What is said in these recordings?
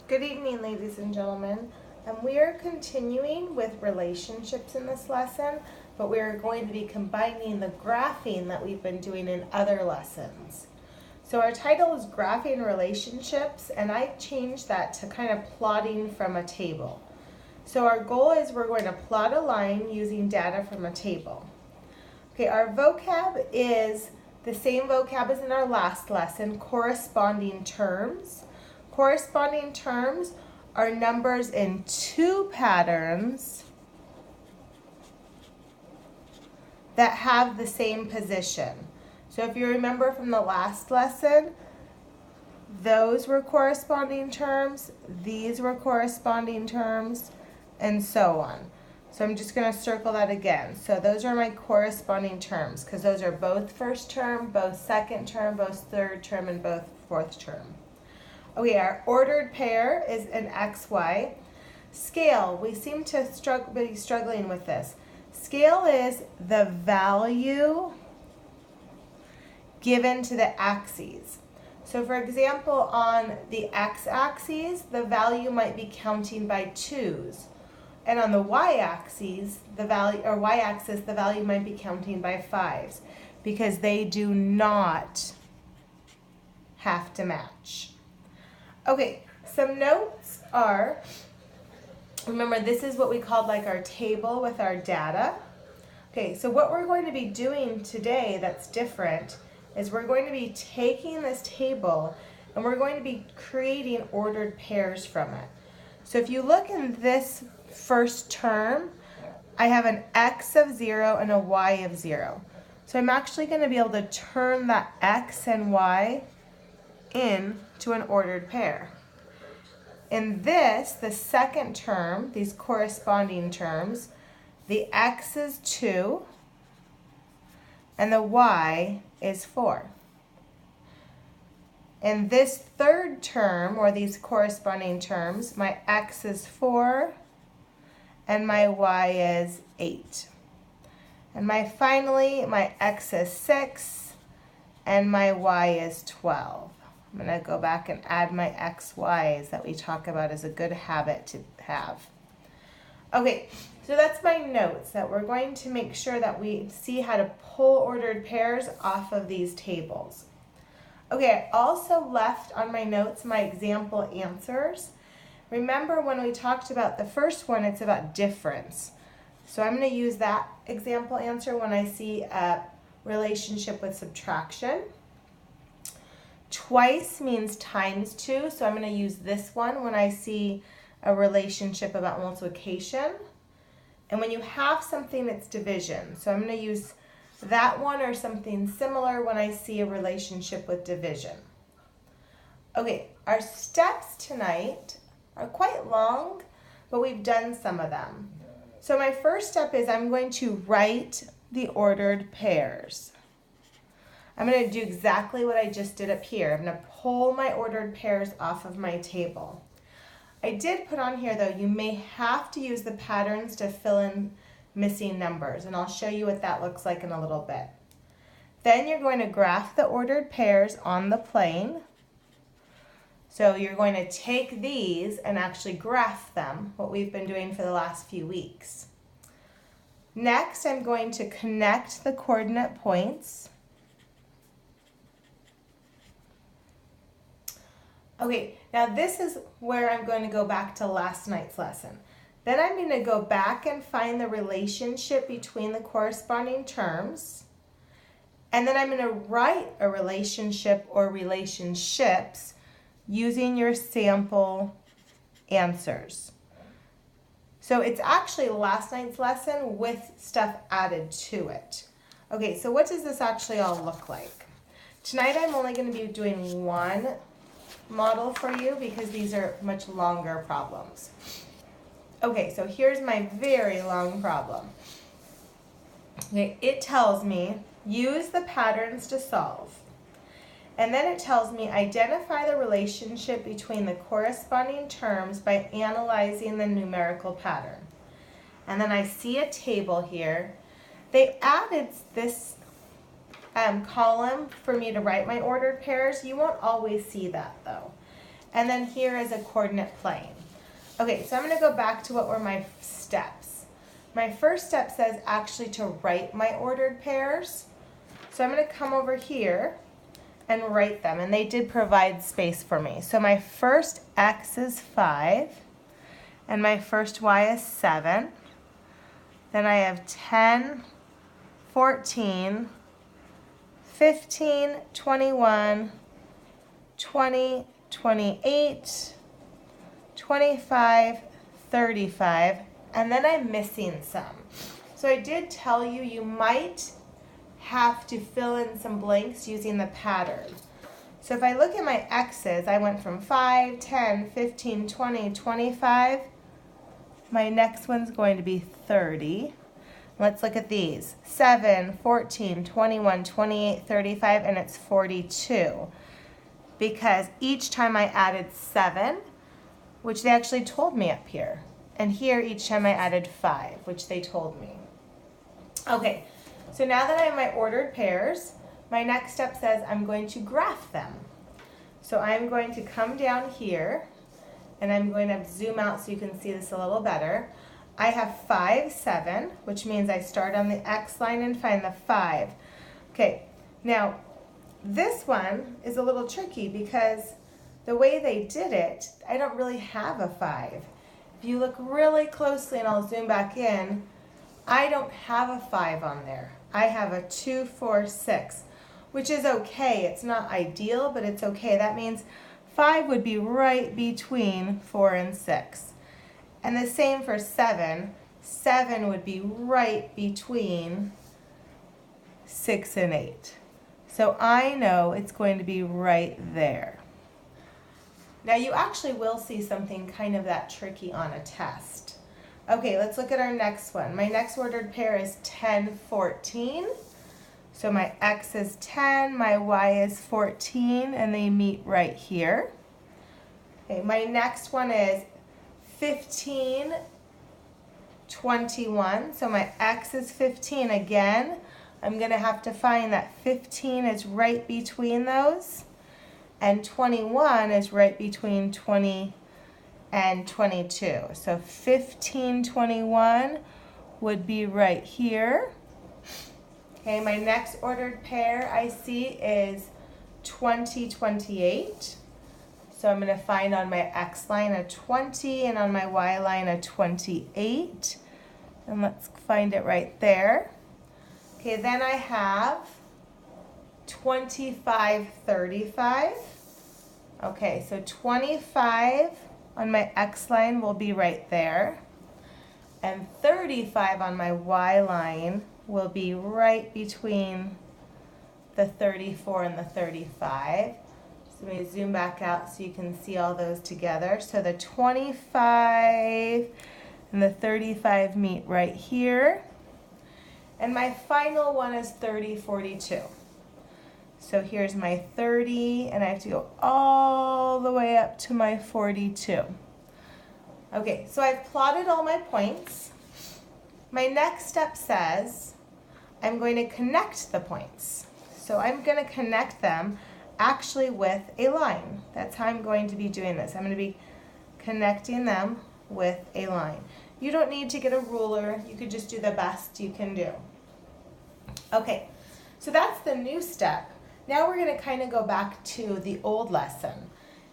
Good evening, ladies and gentlemen. We are continuing with relationships in this lesson, but we are going to be combining the graphing that we've been doing in other lessons. So our title is Graphing Relationships, and I changed that to kind of plotting from a table. So our goal is we're going to plot a line using data from a table. Okay, our vocab is the same vocab as in our last lesson, corresponding terms. Corresponding terms are numbers in two patterns that have the same position. So if you remember from the last lesson, those were corresponding terms, these were corresponding terms, and so on. So I'm just going to circle that again. So those are my corresponding terms because those are both first term, both second term, both third term, and both fourth term. Okay, our ordered pair is an XY. Scale, we seem to be struggling with this. Scale is the value given to the axes. So for example, on the x-axis, the value might be counting by twos. And on the y-axis, the value might be counting by fives because they do not have to match. Okay, some notes are, remember this is what we called like our table with our data. Okay, so what we're going to be doing today that's different is we're going to be taking this table and we're going to be creating ordered pairs from it. So if you look in this first term, I have an x of 0 and a y of 0. So I'm actually going to be able to turn that x and y into an ordered pair. In this, the second term, these corresponding terms, the x is 2 and the y is 4. In this third term, or these corresponding terms, my x is 4 and my y is 8. And finally, my x is 6 and my y is 12. I'm going to go back and add my xy's that we talk about as a good habit to have. Okay, so that's my notes that we're going to make sure that we see how to pull ordered pairs off of these tables. Okay, I also left on my notes my example answers. Remember when we talked about the first one, it's about difference. So I'm going to use that example answer when I see a relationship with subtraction. Twice means times 2, so I'm going to use this one when I see a relationship about multiplication. And when you have something, it's division. So I'm going to use that one or something similar when I see a relationship with division. Okay, our steps tonight are quite long, but we've done some of them. So my first step is I'm going to write the ordered pairs. I'm going to do exactly what I just did up here. I'm going to pull my ordered pairs off of my table. I did put on here, though, you may have to use the patterns to fill in missing numbers, and I'll show you what that looks like in a little bit. Then you're going to graph the ordered pairs on the plane. So you're going to take these and actually graph them, what we've been doing for the last few weeks. Next, I'm going to connect the coordinate points. Okay, now this is where I'm going to go back to last night's lesson. Then I'm going to go back and find the relationship between the corresponding terms. And then I'm going to write a relationship or relationships using your sample answers. So it's actually last night's lesson with stuff added to it. Okay, so what does this actually all look like? Tonight I'm only going to be doing one model for you because these are much longer problems. Okay, so here's my very long problem. Okay, it tells me use the patterns to solve. And then it tells me identify the relationship between the corresponding terms by analyzing the numerical pattern. And then I see a table here. They added this column for me to write my ordered pairs. You won't always see that though. And then here is a coordinate plane. Okay, so I'm going to go back to what were my steps. My first step says actually to write my ordered pairs. So I'm going to come over here and write them, and they did provide space for me. So my first x is 5, and my first y is 7. Then I have 10, 14, 15, 21, 20, 28, 25, 35, and then I'm missing some. So I did tell you you might have to fill in some blanks using the pattern. So if I look at my x's, I went from 5, 10, 15, 20, 25. My next one's going to be 30. Let's look at these. 7, 14, 21, 28, 35, and it's 42. Because each time I added 7, which they actually told me up here. And here each time I added 5, which they told me. Okay, so now that I have my ordered pairs, my next step says I'm going to graph them. So I'm going to come down here, and I'm going to zoom out so you can see this a little better. I have 5, 7, which means I start on the x line and find the 5. Okay, now this one is a little tricky because the way they did it, I don't really have a 5. If you look really closely, and I'll zoom back in, I don't have a 5 on there. I have a 2, 4, 6, which is okay. It's not ideal, but it's okay. That means 5 would be right between 4 and 6. And the same for 7. 7 would be right between 6 and 8. So I know it's going to be right there. Now you actually will see something kind of that tricky on a test. Okay, let's look at our next one. My next ordered pair is 10, 14. So my x is 10, my y is 14, and they meet right here. Okay, my next one is 15, 21. So my x is 15 again. I'm going to have to find that 15 is right between those, and 21 is right between 20 and 22. So 15, 21 would be right here. Okay, my next ordered pair I see is 20, 28. So I'm going to find on my x line a 20 and on my y line a 28. And let's find it right there. Okay, then I have 25, 35. Okay, so 25 on my x line will be right there. And 35 on my y line will be right between the 34 and the 35. So let me zoom back out so you can see all those together. So the 25 and the 35 meet right here. And my final one is 30, 42. So here's my 30, and I have to go all the way up to my 42. Okay, so I've plotted all my points. My next step says I'm going to connect the points. So I'm going to connect them actually with a line. That's how I'm going to be doing this. I'm going to be connecting them with a line. You don't need to get a ruler. You could just do the best you can do. Okay, so that's the new step. Now we're going to kind of go back to the old lesson.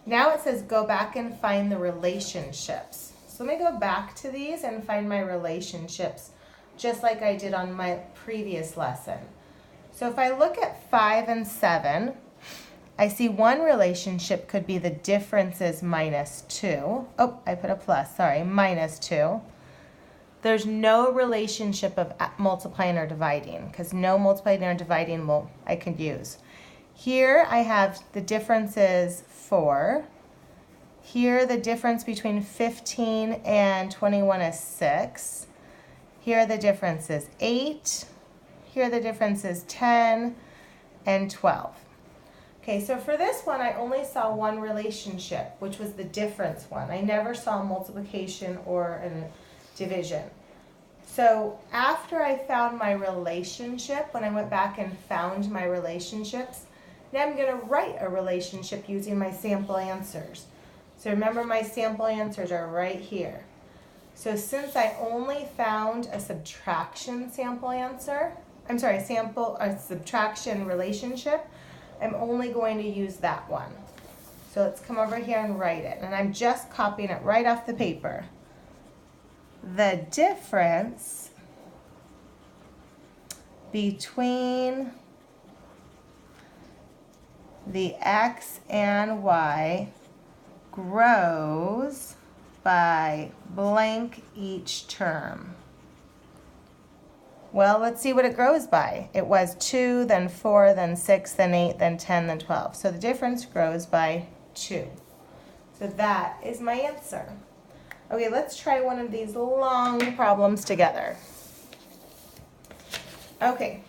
Now it says go back and find the relationships. So let me go back to these and find my relationships just like I did on my previous lesson. So if I look at 5 and 7, I see one relationship could be the difference is minus 2. Oh, I put a plus, sorry, minus 2. There's no relationship of multiplying or dividing because no multiplying or dividing I could use. Here I have the difference is 4. Here the difference between 15 and 21 is 6. Here the difference is 8. Here the difference is 10 and 12. Okay, so for this one I only saw one relationship, which was the difference one. I never saw multiplication or a division. So after I found my relationship, when I went back and found my relationships, now I'm going to write a relationship using my sample answers. So remember, my sample answers are right here. So since I only found a subtraction sample answer, a subtraction relationship, I'm only going to use that one. So let's come over here and write it. And I'm just copying it right off the paper. The difference between the x and y grows by blank each term. Well, let's see what it grows by. It was 2, then 4, then 6, then 8, then 10, then 12. So the difference grows by 2. So that is my answer. Okay, let's try one of these long problems together. Okay,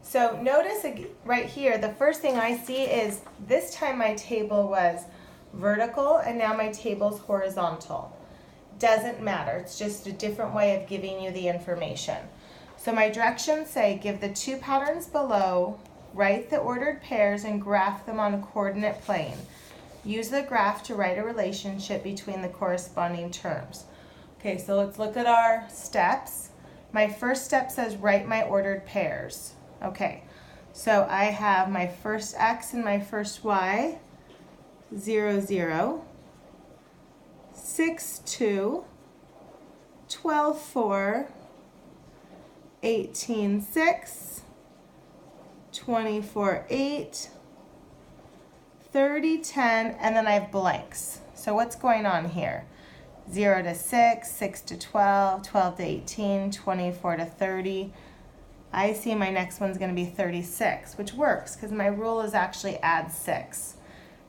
so notice right here, the first thing I see is this time my table was vertical and now my table's horizontal. Doesn't matter, it's just a different way of giving you the information. So my directions say give the 2 patterns below, write the ordered pairs and graph them on a coordinate plane. Use the graph to write a relationship between the corresponding terms. Okay, so let's look at our steps. My first step says write my ordered pairs. Okay, so I have my first x and my first y, 0, 0, 6, 2, 12, 4, 18, 6, 24, 8, 30, 10, and then I have blanks. So what's going on here? 0 to 6, 6 to 12, 12 to 18, 24 to 30. I see my next one's going to be 36, which works because my rule is actually add 6.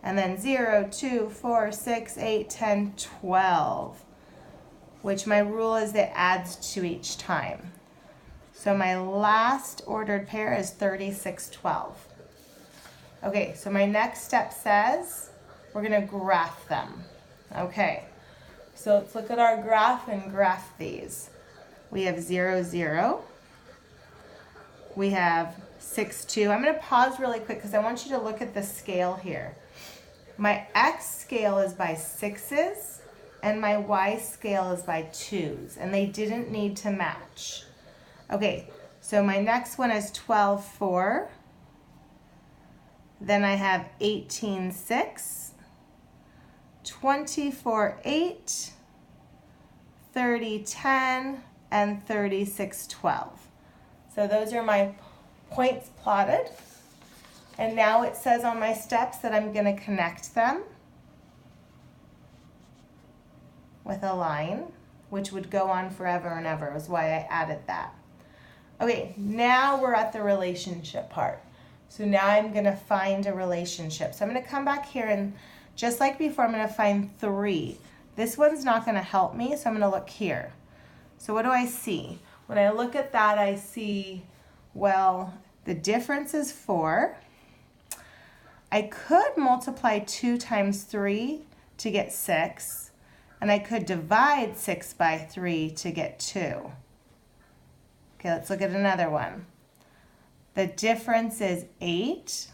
And then 0, 2, 4, 6, 8, 10, 12, which my rule is that adds 2 each time. So my last ordered pair is 36, 12. Okay, so my next step says we're going to graph them. Okay, so let's look at our graph and graph these. We have 0, 0. We have 6, 2. I'm going to pause really quick because I want you to look at the scale here. My x scale is by 6s and my y scale is by 2s, and they didn't need to match. Okay, so my next one is 12, 4. Then I have 18, 6, 24, 8, 30, 10, and 36, 12. So those are my points plotted. And now it says on my steps that I'm going to connect them with a line, which would go on forever and ever, is why I added that. Okay, now we're at the relationship part. So now I'm going to find a relationship. So I'm going to come back here and just like before, I'm going to find 3. This one's not going to help me, so I'm going to look here. So what do I see? When I look at that, I see, well, the difference is 4. I could multiply 2 times 3 to get 6, and I could divide 6 by 3 to get 2. Okay, let's look at another one. The difference is 8.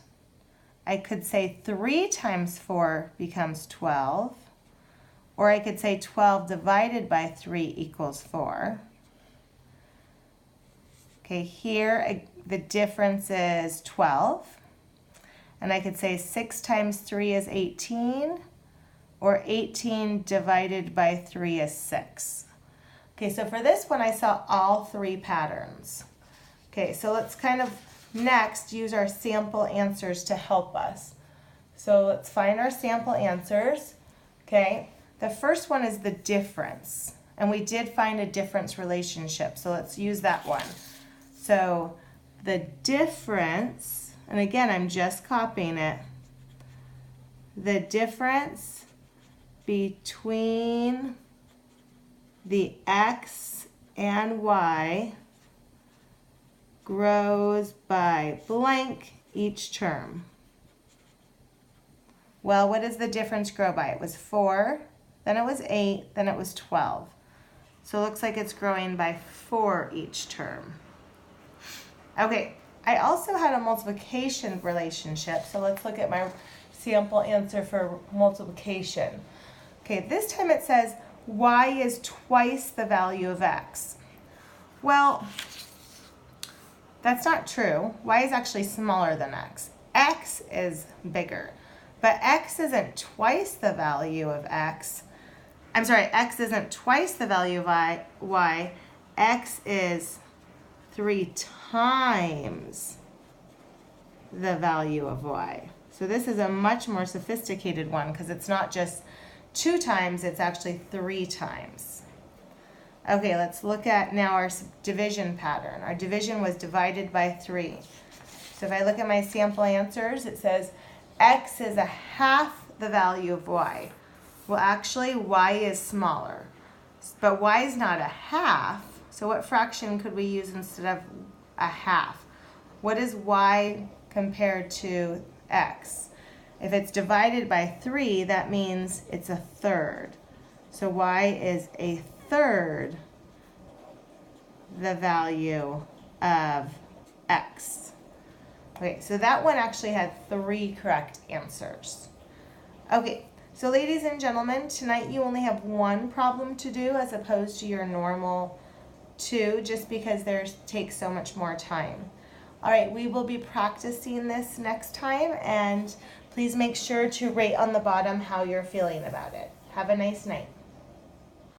I could say 3 times 4 becomes 12, or I could say 12 divided by 3 equals 4. Okay, here the difference is 12. And I could say 6 times 3 is 18, or 18 divided by 3 is 6. Okay, so for this one I saw all 3 patterns. Okay, so let's kind of next use our sample answers to help us. So let's find our sample answers. Okay, the first one is the difference. And we did find a difference relationship, so let's use that one. So the difference, and again, I'm just copying it. The difference between the x and y grows by blank each term. Well, what does the difference grow by? It was 4, then it was 8, then it was 12. So it looks like it's growing by 4 each term. Okay, I also had a multiplication relationship, so let's look at my sample answer for multiplication. Okay, this time it says y is twice the value of x. Well, that's not true. Y is actually smaller than x. X is bigger, but x isn't twice the value of x. I'm sorry, x isn't twice the value of y. X is 3 times the value of y. So this is a much more sophisticated one because it's not just 2 times, it's actually 3 times. Okay, let's look at now our division pattern. Our division was divided by 3. So if I look at my sample answers, it says x is a half the value of y. Well, actually, y is smaller, but y is not a half. So what fraction could we use instead of a half? What is y compared to x? If it's divided by 3, that means it's a third. So y is a third the value of x. Okay, so that one actually had 3 correct answers. Okay, so ladies and gentlemen, tonight you only have 1 problem to do as opposed to your normal 2, just because theirs takes so much more time. All right, we will be practicing this next time, and please make sure to rate on the bottom how you're feeling about it. Have a nice night.